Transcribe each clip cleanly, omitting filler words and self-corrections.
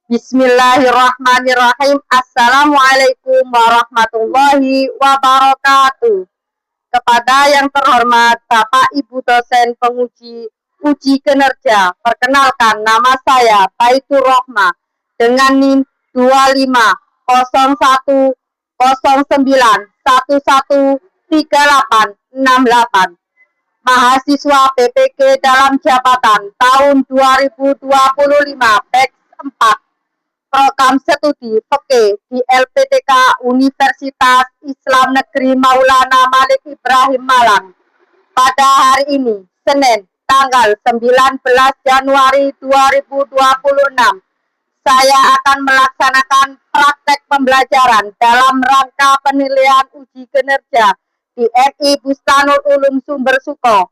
Bismillahirrahmanirrahim. Assalamualaikum warahmatullahi wabarakatuh. Kepada yang terhormat Bapak Ibu dosen penguji uji kinerja, perkenalkan nama saya Baitur Rohma dengan NIM 250109113868, mahasiswa PPG dalam jabatan tahun 2025 batch 4, program studi Fikih di LPTK Universitas Islam Negeri Maulana Malik Ibrahim Malang. Pada hari ini, Senin, tanggal 19 Januari 2026, saya akan melaksanakan praktek pembelajaran dalam rangka penilaian uji kinerja di RI Bustanul Ulum Sumber Suko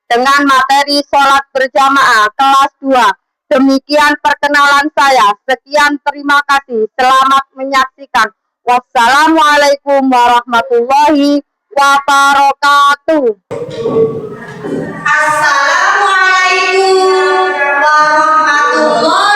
dengan materi sholat berjamaah kelas 2. Demikian perkenalan saya. Sekian, terima kasih. Selamat menyaksikan. Wassalamualaikum warahmatullahi wabarakatuh. Assalamualaikum warahmatullahi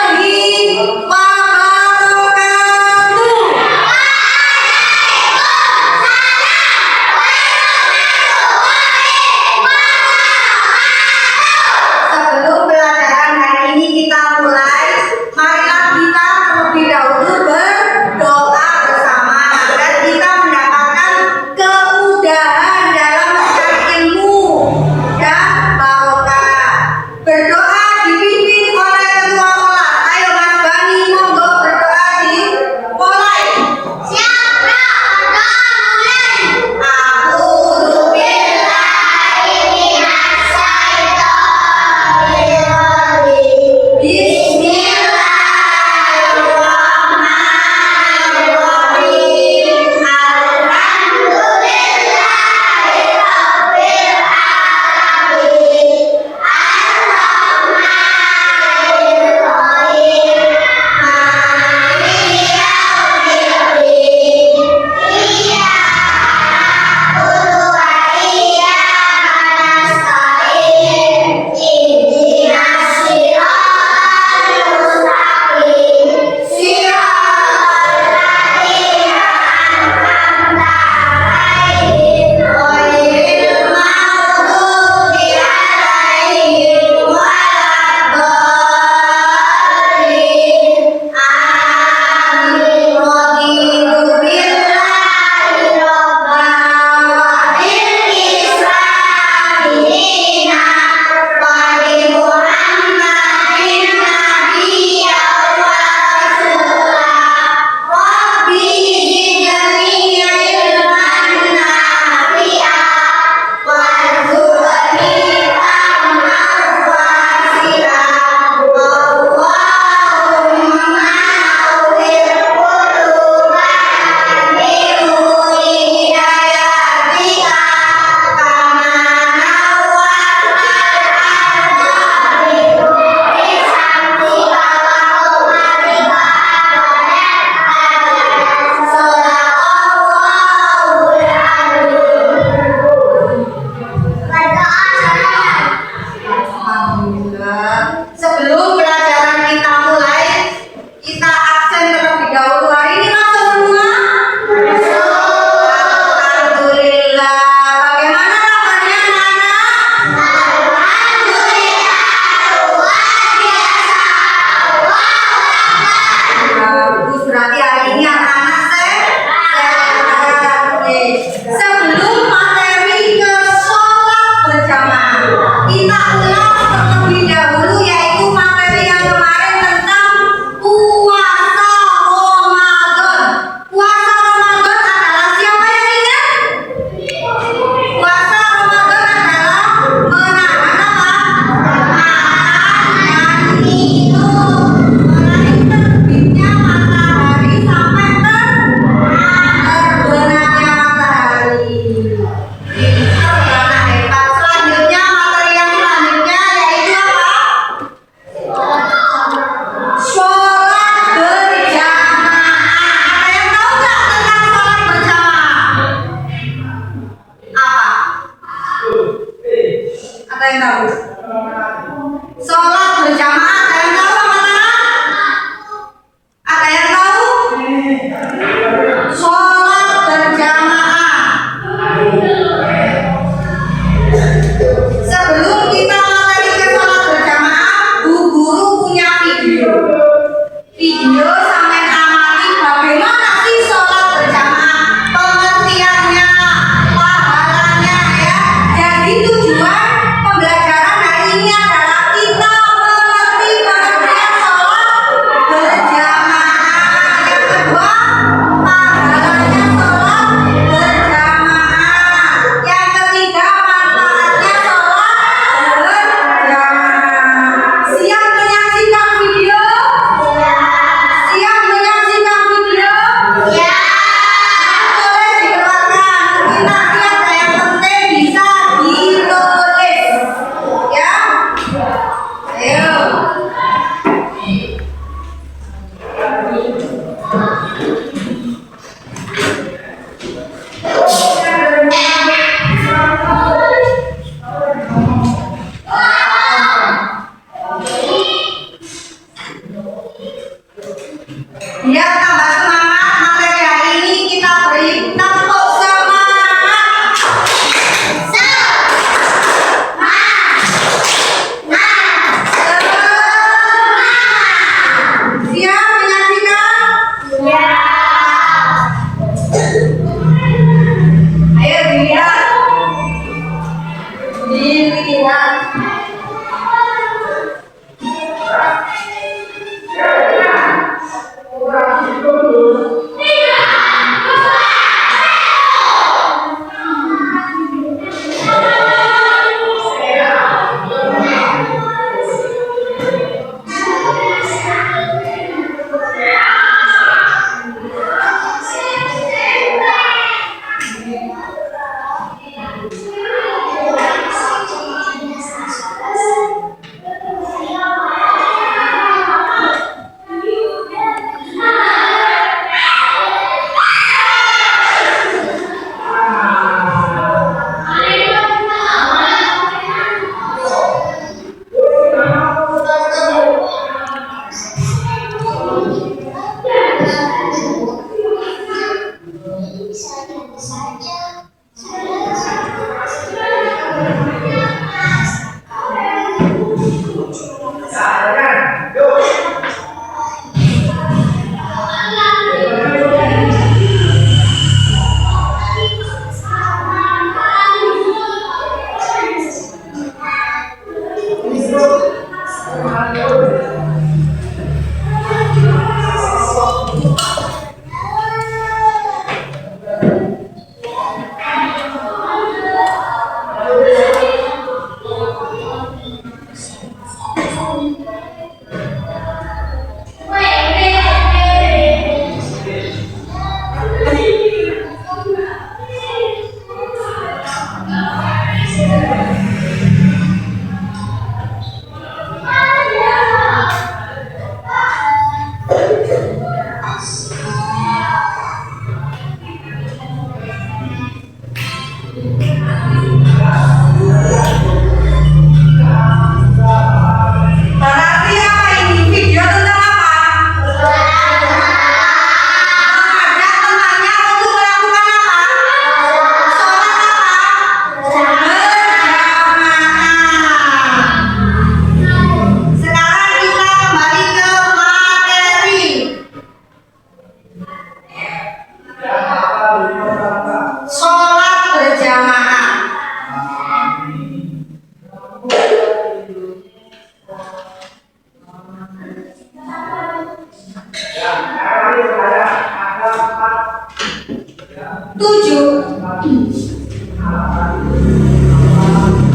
Tujuh.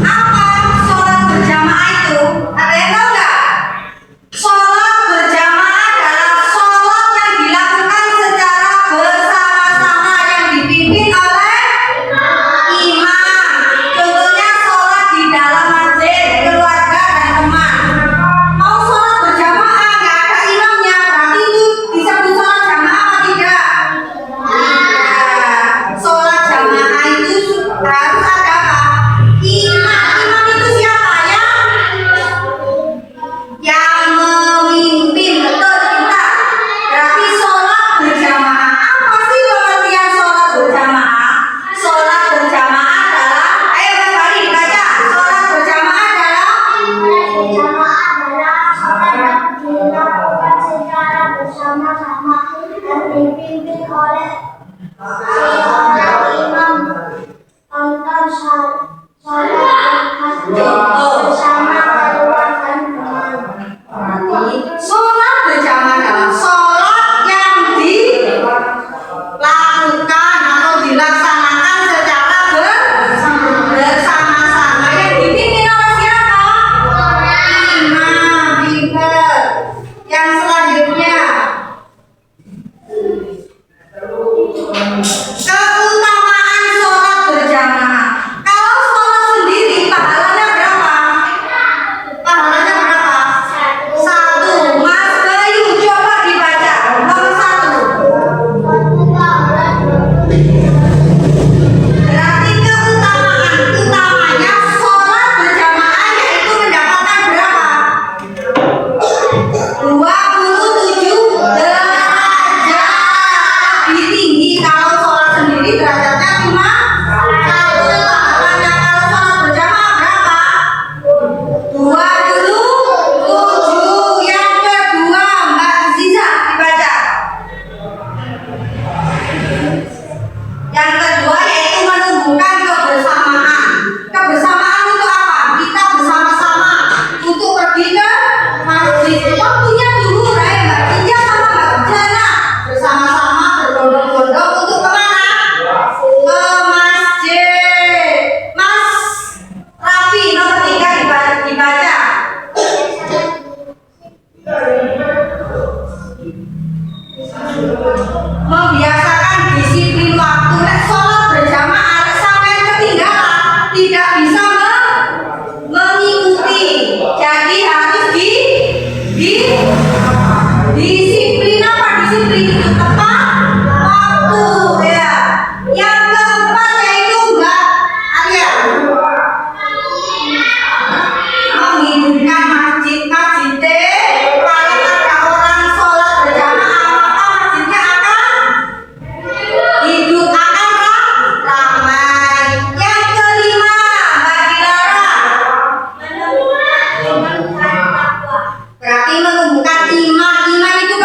Apa sholat berjamaah itu? Ada yang tahu nggak? Sholat berjamaah adalah sholat yang dilakukan secara bersama-sama yang dipimpin oleh imam. Contohnya sholat di dalam masjid, keluarga dan teman. Mau sholat berjamaah nggak ada imamnya, berarti itu disebut sholat jamaah apa tidak? Sholat jamaah itu harus ada apa? Imam. Imam itu siapa ya? Yang memimpin, betul kita. Berarti sholat berjamaah. Apa sih pengertian sholat berjamaah? Sholat berjamaah adalah, ayo Mas Bari dibaca. Sholat berjamaah adalah sholat yang dilakukan secara bersama-sama dan dipimpin oleh seorang imam. Contoh sholat di masjid bersama keluarga dan teman. sholat berjamaah adalah sholat yang dilakukan atau dilaksanakan secara bersama-sama yang dipimpin oleh siapa? Imam. Pinter. Yang selanjutnya, keutamaan sholat berjamaah. Kalau sholat sendiri pahalanya berapa? Pahalanya berapa? Satu. Mas Bayu coba dibaca nomor satu. Berarti keutamaan utamanya sholat berjamaah yaitu mendapatkan berapa? 27 derajat. Lebih tinggi kalau sholat sendiri derajatnya cuma satu. Pahalanya kalau sholat berjamaah berapa? 27. Yang kedua, Mbak Ziza dibaca. Yang kedua yaitu menumbuhkan kebersamaan. Kebersamaan untuk apa? Kita bersama-sama untuk pergi ke masjid. Waktunya dulu, Mbak Ija sama Mbak Jana bersama-sama berbondong-bondong untuk kemana? Ke masjid. Mas Raffi nomor 3 dibaca. Membiasakan disiplin waktu. Nek sholat berjamaah nek sampai ketinggalan tidak bisa mengikuti. Jadi harus disiplin. Apa disiplin itu? Tepat waktu ya. Yang keempat yaitu Mbak Arya, menghidupkan masjid-masjid. Kalau ada orang sholat berjamaah maka masjidnya akan hidup, akan ramai. Yang kelima, Mbak Dilara, berarti menumbuhkan iman. Iman itu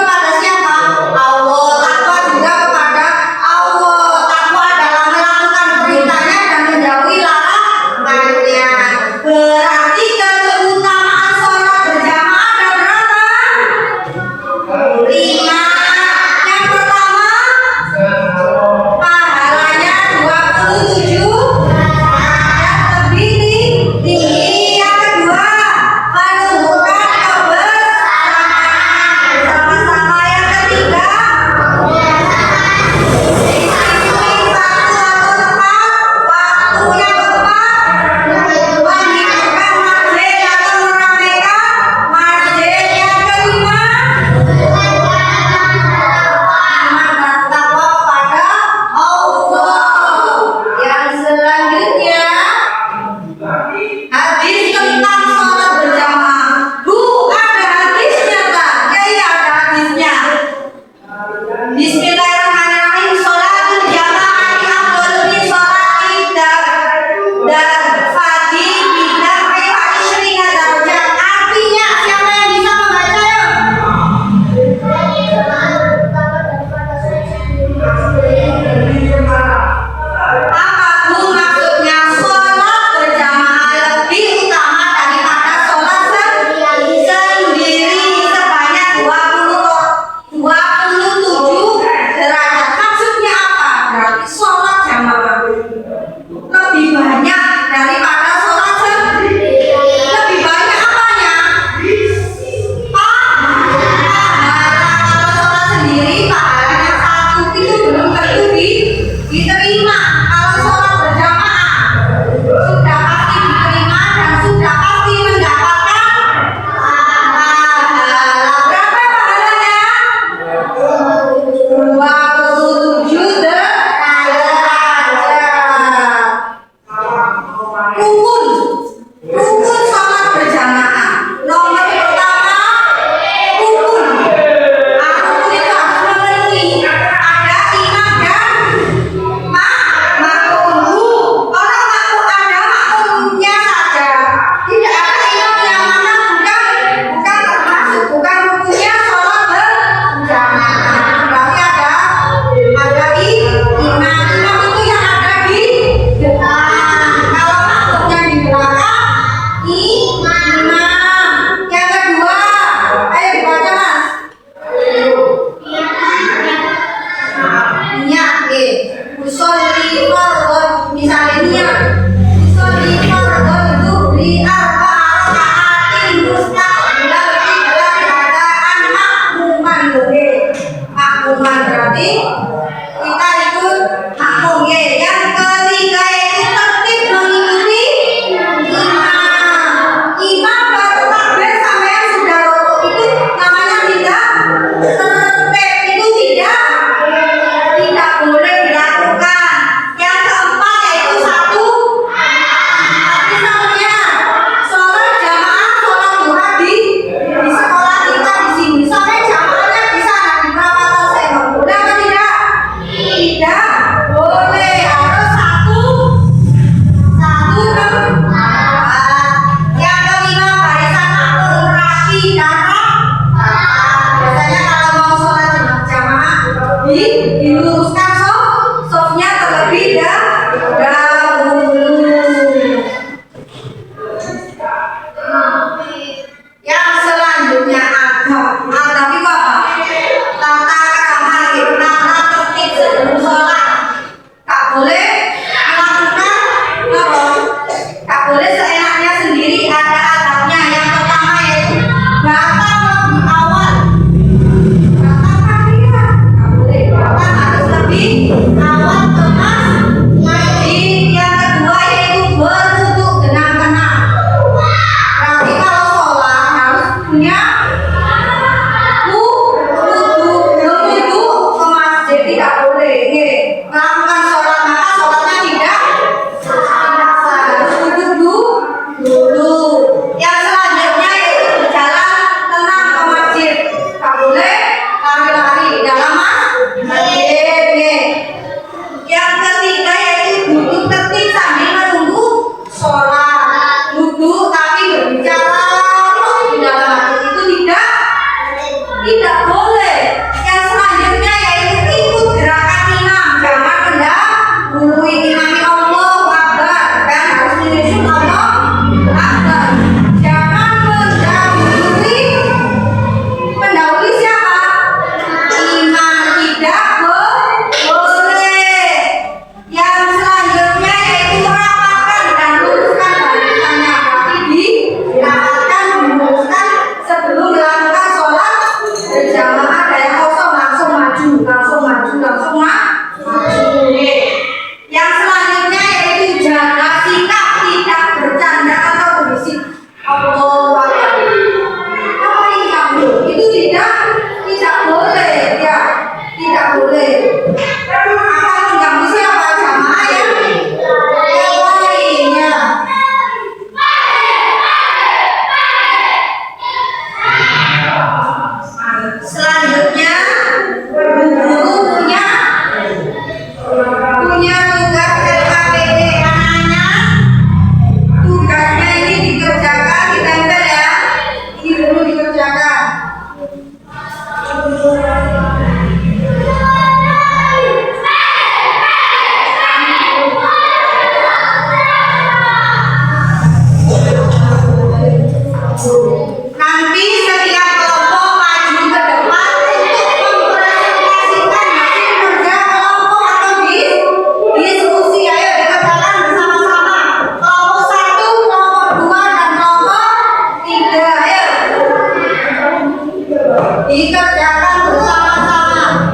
dikerjakan bersama-sama.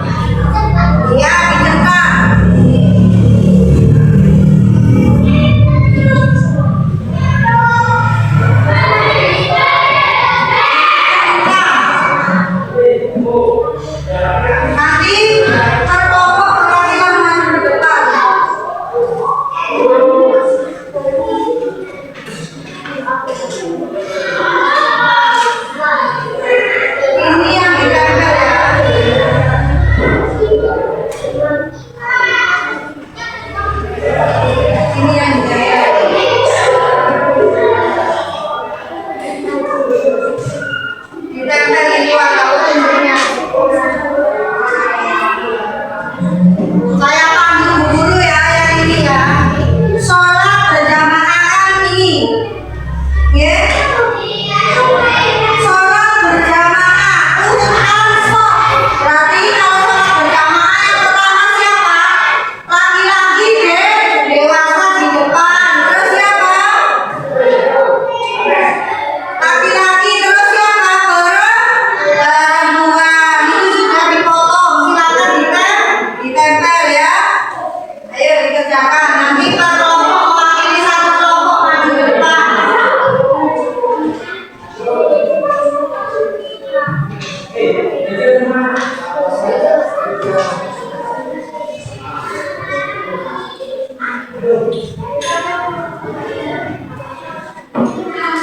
Ya, dicetak. Nanti terkelompok perwakilan maju ke depan. Ini yang ditempel ya. Ini yang ditempel ini warna untuknya. Saya panggil Bu Guru ya, yang ini ya. Sholat berjamaah kami. Ya. Sholat berjamaah untuk ansor. Berarti kalau sholat berjamaah yang pertama siapa? Laki-laki dewasa di depan. Terus siapa? Laki-laki terus siapa? Perempuan. Itu sudah dipotong. Silakan ditempel ya. Ayo dikerjakan. Nanti per kelompok mewakili satu kelompok maju ke depan.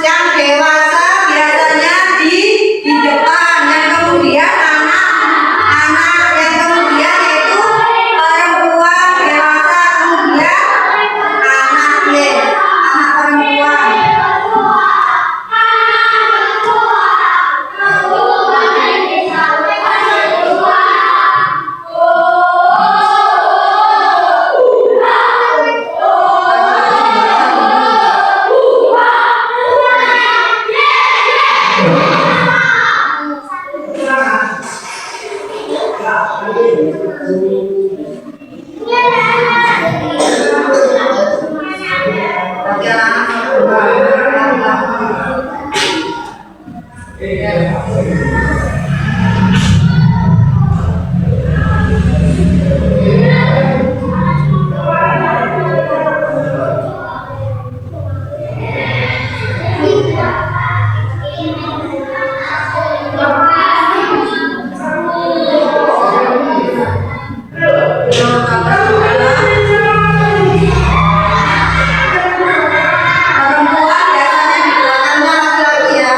Yang dewasa biasanya di depan, yang kemudian anak-anak, yang kemudian yaitu perempuan dewasa, kemudian anak perempuan. Perempuan biasanya di belakangnya laki-laki ya.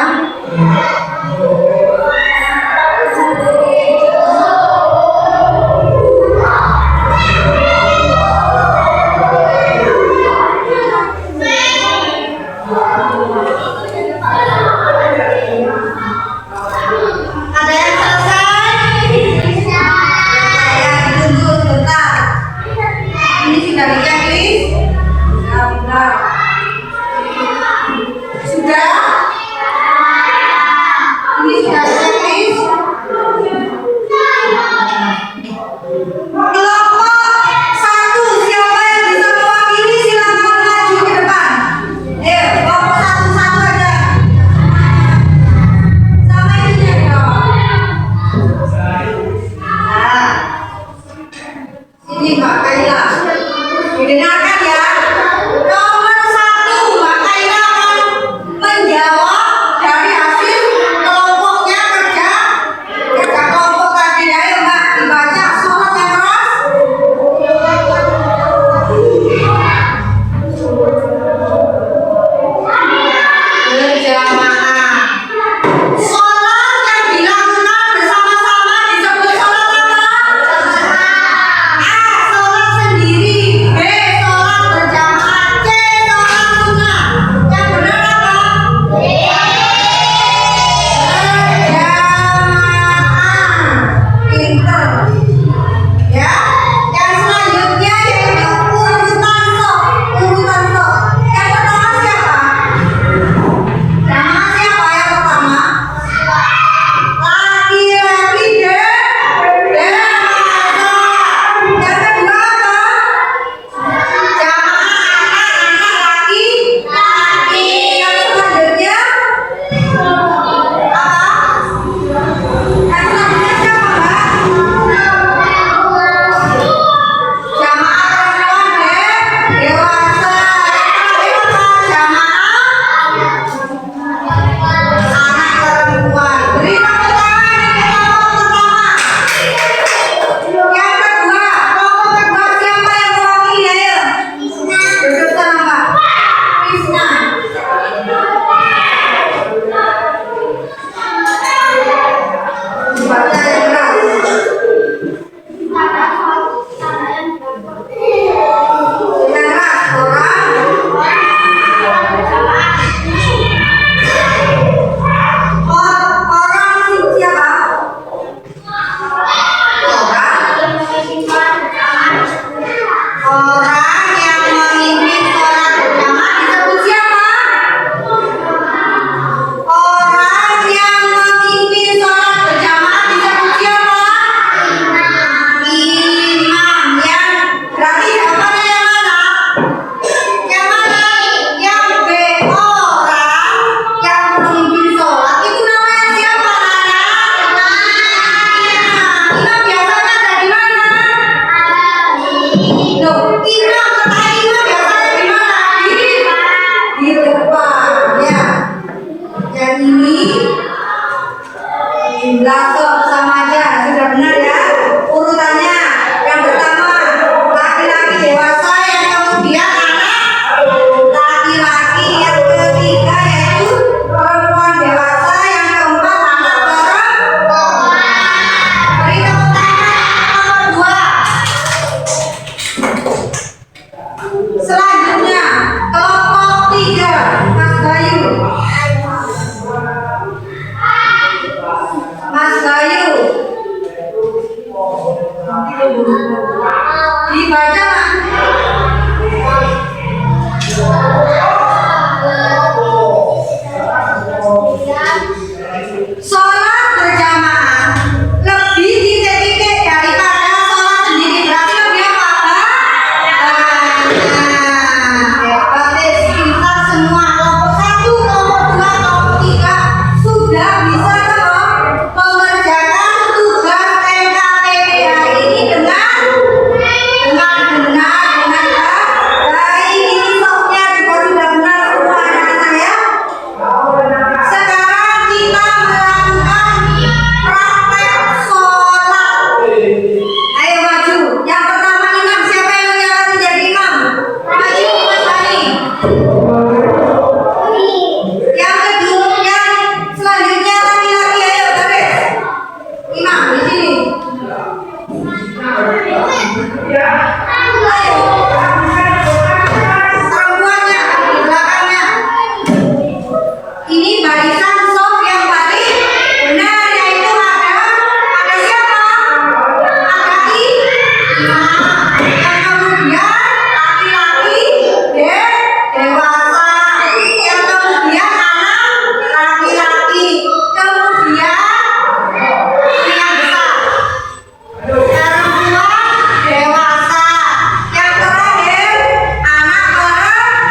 Jumlah sop sama aja, sudah benar ya. Urutannya yang pertama laki-laki dewasa, yang kemudian anak laki-laki, yang ketiga yaitu perempuan dewasa, yang keempat anak perempuan. Beri tepuk tangan nomor 2. Selanjutnya kelompok 3, Mas Bayu. Mas Bayu, dibaca sholat berjamaah lebih titik-titik daripada sholat sendiri. Berarti lebih apa? Hebat, pintar semua. Kelompok 1, kelompok 2, kelompok 3 sudah bisa mengerjakan tugas NKPPH ini dengan benar, dengan baik. Ini sopnya juga sudah benar semua anak-anak ya. Sekarang kita melakukan praktek sholat. Ayo maju. Yang pertama imam, siapa yang akan menjadi imam? Maju Mas Bani. Yang kedua, yang selanjutnya laki-laki, ayo garis. Imam di sini. Ayo. Perempuannya di belakangnya. Ini barisan sop yang paling benar, yaitu ada siapa? Ada imam. Yang kemudian laki-laki dewasa. Yang kemudian anak laki-laki. Kemudian yang besar. Perempuan dewasa. Yang terakhir anak perempuan.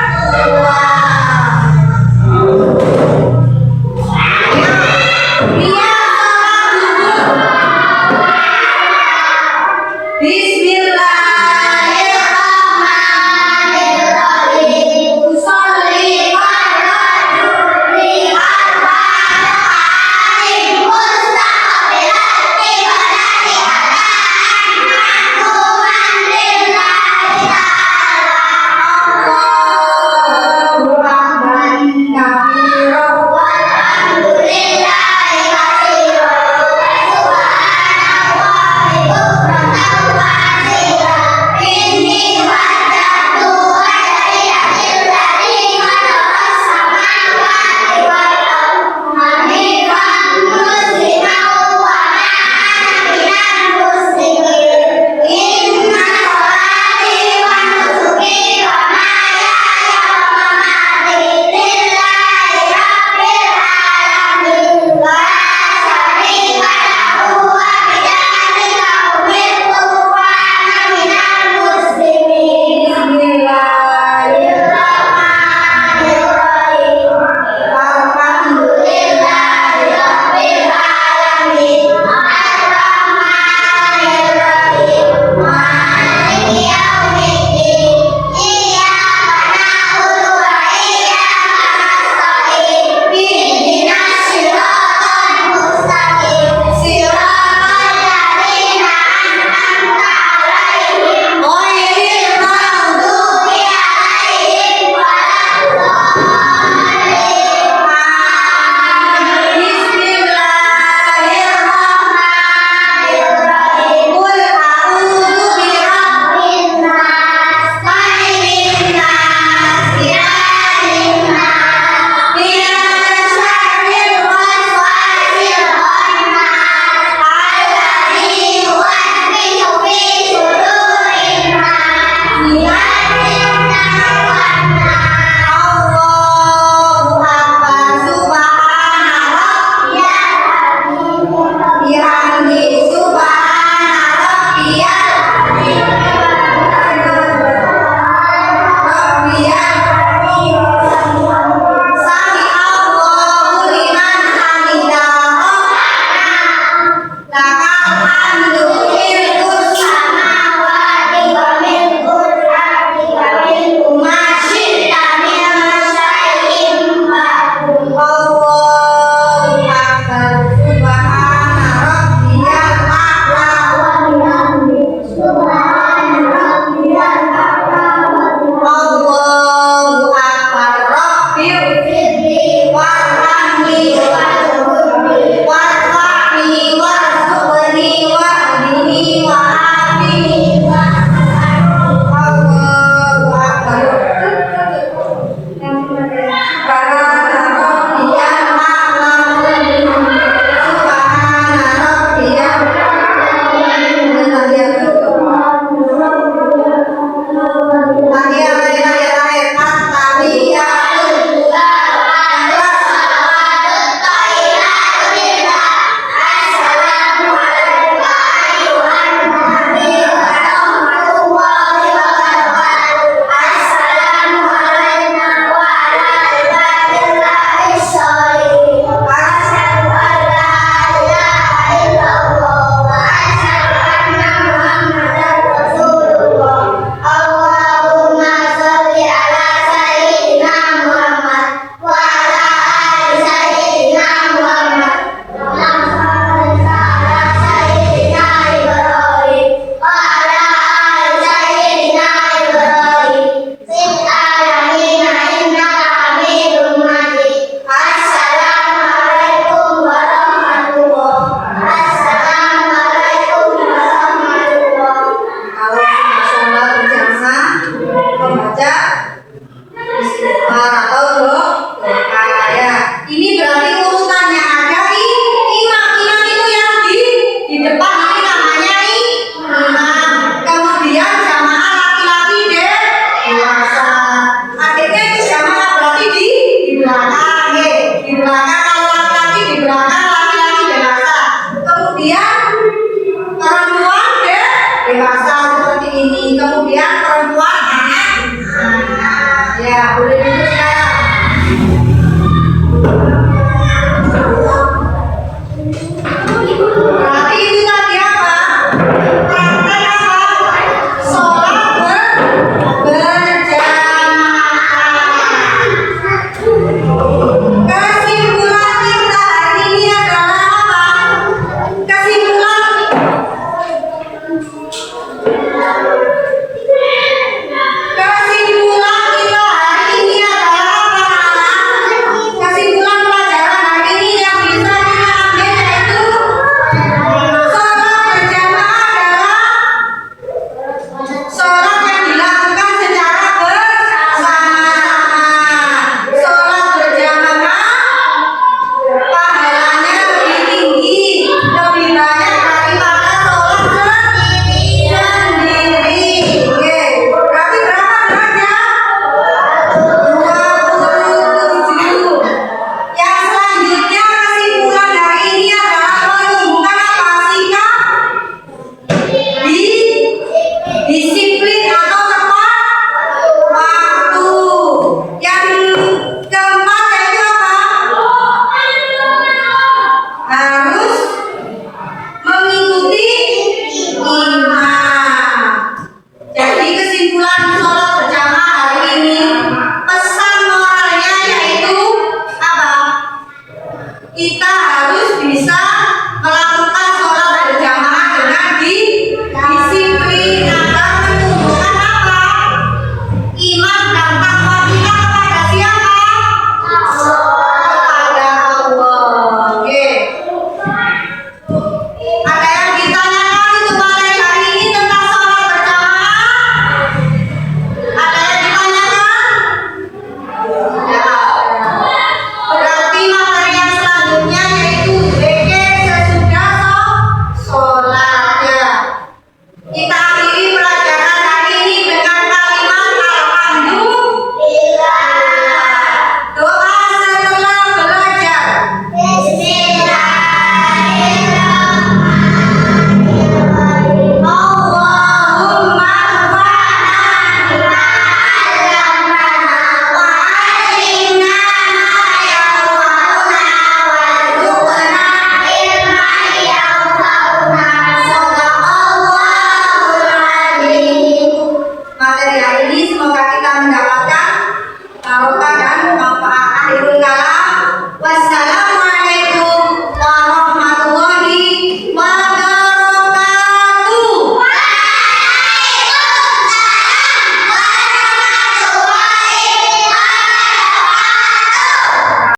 Lihat